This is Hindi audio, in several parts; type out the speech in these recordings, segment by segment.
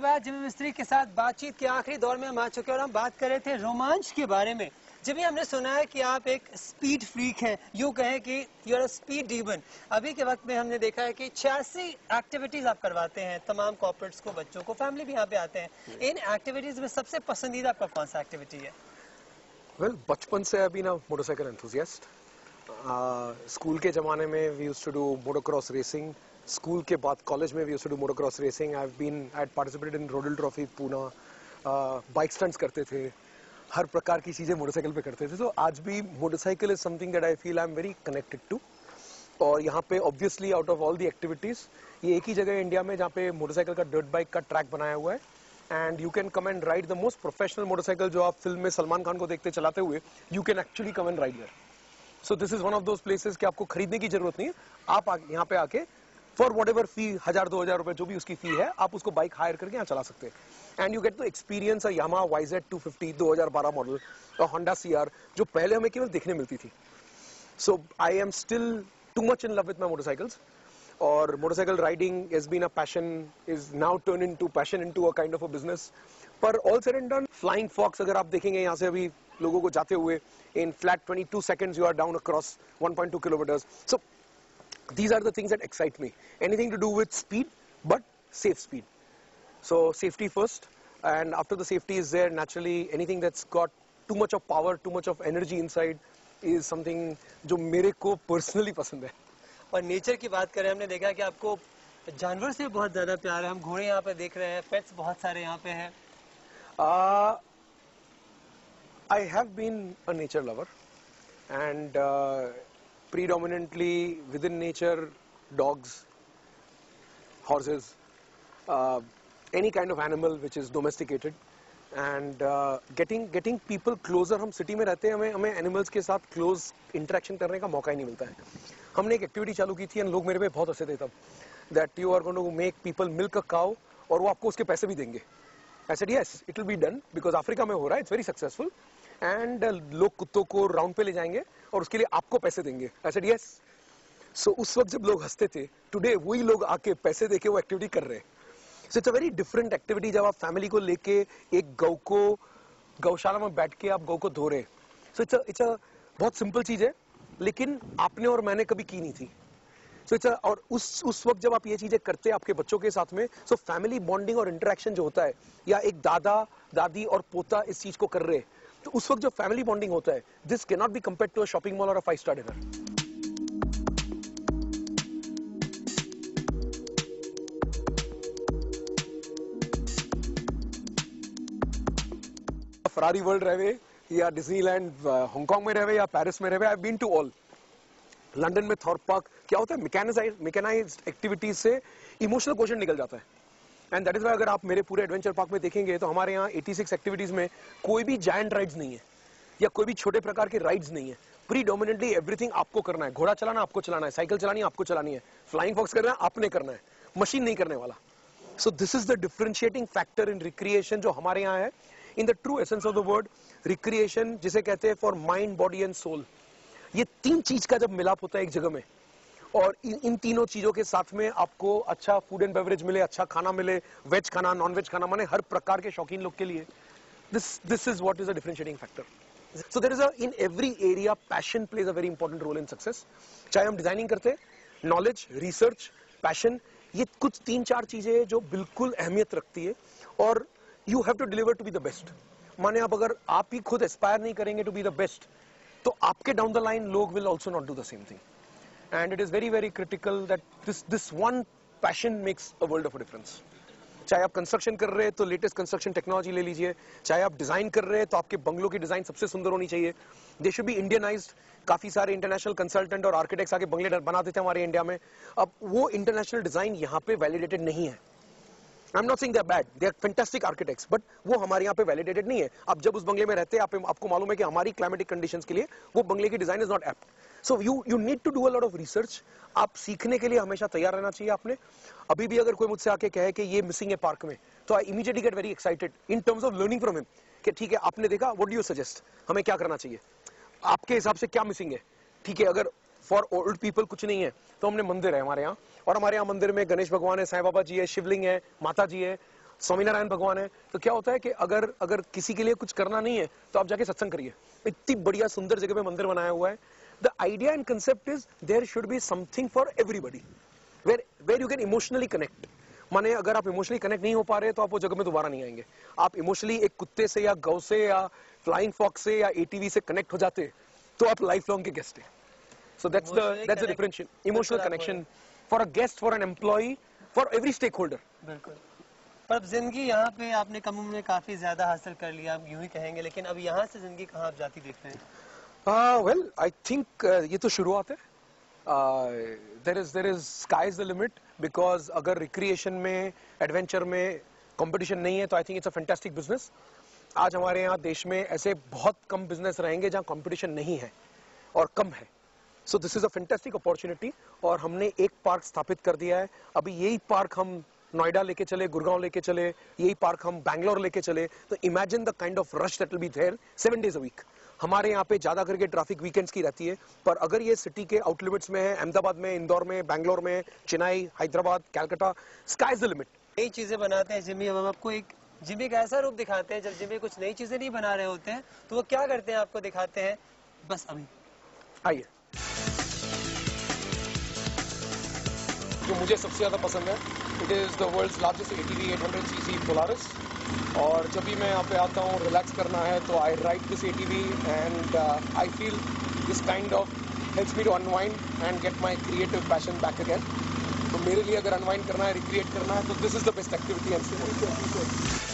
बाद जिमी मिस्त्री के साथ बातचीत के आखिरी दौर में हम आ चुके हैं और हम बात कर रहे थे रोमांच के बारे में। जिमी, हमने सुना है कि आप एक स्पीड फ्रीक हैं, यूँ कहें कि you are a speed demon. अभी के वक्त में हमने देखा है कि 86 एक्टिविटीज आप करवाते हैं तमाम कॉर्पोरेट्स को, बच्चों को, फैमिली भी यहाँ पे आते हैं। इन एक्टिविटीज में सबसे पसंदीदा आपका कौन सा एक्टिविटी है? वेल, बचपन से अभी ना मोटरसाइकिल एंथुसियास्ट। स्कूल के ज़माने में we used to do motocross racing. School के बाद कॉलेज में we used to do motocross racing. I had participated in rodel trophy Poona. Bike stunts करते थे, हर प्रकार की चीज़ें मोटरसाइकिल पे करते थे। तो आज भी motorcycle is something that I feel I am very connected to. और यहाँ पे obviously out of all the activities, ये एक ही जगह है इंडिया में जहाँ पे मोटरसाइकिल का डर्ट बाइक का ट्रैक बनाया हुआ है। And you can come and ride the most professional motorcycle जो आप फिल्म में सलमान खान को देखते चलाते हुए, you can actually come and ride here. So this is one of those places कि आपको खरीदने की जरूरत नहीं है, आप यहाँ पे आके फॉर वट एवर फी, 1000-2000 रुपए जो भी उसकी फी है, आप उसको बाइक हायर करके यहाँ चला सकते हैं। And you get to experience a Yamaha YZ250 2012 model और होंडा CR जो पहले हमें केवल देखने मिलती थी। So I am still too much in love with my motorcycles. और motorcycle riding has been a passion, is now turned into passion into a kind of a business. पर all said and done, Flying Fox अगर आप देखेंगे यहाँ से अभी लोगों को जाते हुए, in flat 22 seconds you are down across 1.2 kilometers. So these are the things that excite me. Anything to do with speed, but safe speed. So safety first, and after the safety is there, naturally anything that's got too much of power, too much of energy inside is something जो मेरे को personally पसंद है। और नेचर की बात करें, हमने देखा कि आपको जानवर से बहुत ज्यादा प्यार है। हम घोड़े यहाँ पे देख रहे हैं, पेट्स बहुत सारे यहाँ पे हैं। I have been a nature lover, and predominantly within nature, dogs, horses, any kind of animal which is domesticated, and getting people closer. हम सिटी में रहते हैं, हमें एनिमल्स के साथ क्लोज इंटरेक्शन करने का मौका ही नहीं मिलता है। हमने एक एक्टिविटी चालू की थी और लोग मेरे पे बहुत हंसे थे तब, that you are going to make people milk a cow और वो आपको उसके पैसे भी देंगे। I said yes, it will be done, because Africa में हो रहा है, इट्स वेरी सक्सेसफुल। एंड लोग कुत्तों को राउंड पे ले जाएंगे और उसके लिए आपको पैसे देंगे। I said yes. सो उस वक्त जब लोग हंसते थे, टुडे वही लोग आके पैसे देके वो एक्टिविटी कर रहे हैं। So it's a very different activity जब आप फैमिली को लेके एक गौ को गौशाला में बैठ के आप गौ को धो रहे। सो इट्स अ बहुत सिंपल चीज है, लेकिन आपने और मैंने कभी की नहीं थी। सो इट्स और उस वक्त जब आप ये चीजें करते हैं आपके बच्चों के साथ में, सो फैमिली बॉन्डिंग और इंटरेक्शन जो होता है, या एक दादा दादी और पोता इस चीज को कर रहे हैं, तो उस वक्त जो फैमिली बॉन्डिंग होता है, this can not be compared to a shopping mall और अ 5-स्टार डिनर। फरारी वर्ल्ड रहे या डिज्नीलैंड हांगकांग में रहे या पेरिस में रहे, I have been to all. London में थॉर्प पार्क क्या होता है, मैकेनाइज्ड एक्टिविटीज से इमोशनल क्वोशंट निकल जाता है। एंड दैट इज वाई अगर आप मेरे पूरे एडवेंचर पार्क में देखेंगे तो हमारे यहाँ 86 एक्टिविटीज में कोई भी जायंट राइड्स नहीं है या कोई भी छोटे प्रकार के राइड्स नहीं है। प्रीडोमिनेटली एवरीथिंग आपको करना है। घोड़ा चलाना आपको चलाना है, साइकिल चलानी आपको चलानी है, फ्लाइंग फॉक्स करना है आपने करना है, मशीन नहीं करने वाला। So this is the differentiating factor in recreation जो हमारे यहाँ है। In the true essence of the word, recreation जिसे कहते हैं for mind, body and soul, ये तीन चीज का जब मिलाप होता है एक जगह में, और इन तीनों चीजों के साथ में आपको अच्छा फूड एंड बेवरेज मिले, अच्छा खाना मिले, वेज खाना, नॉन वेज खाना, माने हर प्रकार के शौकीन लोग के लिए, this is what is the differentiating factor. So there is a in every area passion plays a very important role in success. चाहे हम डिजाइनिंग करते हैं, नॉलेज, रिसर्च, पैशन, ये कुछ 3-4 चीजें जो बिल्कुल अहमियत रखती है, और you have to deliver to be the best. माने अगर आप ही खुद एस्पायर नहीं करेंगे टू बी द बेस्ट, तो आपके डाउन द लाइन लोग will also not do the same thing. And it is very very critical that this one passion makes a world of a difference. चाहे आप कंस्ट्रक्शन कर रहे हैं तो लेटेस्ट कंस्ट्रक्शन टेक्नोलॉजी ले लीजिए, चाहे आप डिजाइन कर रहे हैं तो आपके बंगलों की डिजाइन सबसे सुंदर होनी चाहिए, दे शुड बी इंडियनाइज्ड। काफी सारे इंटरनेशनल कंसल्टेंट और आर्किटेक्ट्स आके बंगले बना देते हैं हमारे इंडिया में। अब वो इंटरनेशनल डिजाइन यहाँ पे वैलिडेटेड नहीं है। I am not saying they are bad, they are fantastic architects, but वो हमारे यहाँ पे वैलिडेटेड नहीं है। अब जब उस बंगले में रहते हैं, आपको मालूम है कि हमारी क्लाइमेटिक कंडीशंस के लिए वो बंगले की design is not apt. So you need to do a lot of research. आप सीखने के लिए हमेशा तैयार रहना चाहिए आपने। अभी भी अगर कोई मुझसे आके कहे कि ये मिसिंग है पार्क में, तो I immediately get very excited in terms of learning from him, कि ठीक है आपने देखा, व्हाट डू यू सजेस्ट, हमें क्या करना चाहिए, आपके हिसाब से क्या मिसिंग है। ठीक है, अगर फॉर ओल्ड पीपल कुछ नहीं है तो हमने मंदिर है हमारे यहाँ, और हमारे यहाँ मंदिर में गणेश भगवान है, साईं बाबा जी है, शिवलिंग है, माता जी है, स्वामीनारायण भगवान है, तो क्या होता है कि अगर किसी के लिए कुछ करना नहीं है तो आप जाके सत्संग करिए। इतनी बढ़िया सुंदर जगह पे मंदिर बनाया हुआ है। The idea and concept is there should be something for everybody where you can emotionally connect. माने अगर आप इमोशनली कनेक्ट नहीं हो पा रहे तो आप वो जगह में दोबारा नहीं आएंगे। आप इमोशनली एक कुत्ते से या गौ से या फ्लाइंग फॉक्स से या एटीवी से कनेक्ट हो जाते तो आप लाइफ लॉन्ग के गेस्ट हैं। So that's the differentiation. Emotional connection for a guest, for an employee, for every stakeholder. बिल्कुल। पर अब जिंदगी यहाँ पे आपने कम उम्र में काफी ज्यादा हासिल कर लिया, आप यूं ही कहेंगे, लेकिन अब यहाँ से जिंदगी कहाँ आप जाती देख रहे हैं? Well, I think ये तो शुरुआत है। There is sky is the limit because अगर recreation में, adventure में competition नहीं है तो I think it's a fantastic business. आज हमारे यहाँ देश में ऐसे बहुत कम business रहेंगे जहाँ competition नहीं है और कम है। So this is a fantastic opportunity और हमने एक पार्क स्थापित कर दिया है। अभी यही पार्क हम नोएडा लेके चले, गुड़गांव लेके चले, यही पार्क हम बैंगलोर लेके चले, तो imagine the kind of rush that will be there 7 days a week। हमारे यहाँ पे ज्यादा करके ट्रैफिक वीकेंड्स की रहती है, पर अगर ये सिटी के आउट लिमिट्स में है, अहमदाबाद में, इंदौर में, बैंगलोर में, Chennai, Hyderabad, Calcutta, sky is the limit. नई चीजें बनाते हैं जिमी, अब हम आपको एक जिमी का ऐसा रूप दिखाते हैं जब जिमी कुछ नई चीजें नहीं बना रहे होते हैं तो वो क्या करते हैं आपको दिखाते हैं, बस अभी आइए। जो मुझे सबसे ज़्यादा पसंद है, it is the world's largest ATV 800cc Polaris. और जब भी मैं यहाँ पे आता हूँ रिलैक्स करना है तो I ride this ATV and I feel this kind of helps me to unwind and get my creative passion back again. तो मेरे लिए अगर अनवाइंड करना है, रिक्रिएट करना है, तो this is the best activity.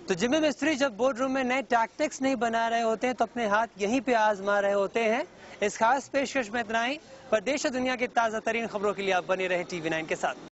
तो जिमी मिस्त्री जब बोर्ड रूम में नए टैक्टिक्स नहीं बना रहे होते हैं तो अपने हाथ यहीं पे आजमा रहे होते हैं। इस खास पेशकश में इतना ही, पर देश और दुनिया की ताज़ा तरीन खबरों के लिए आप बने रहे TV9 के साथ।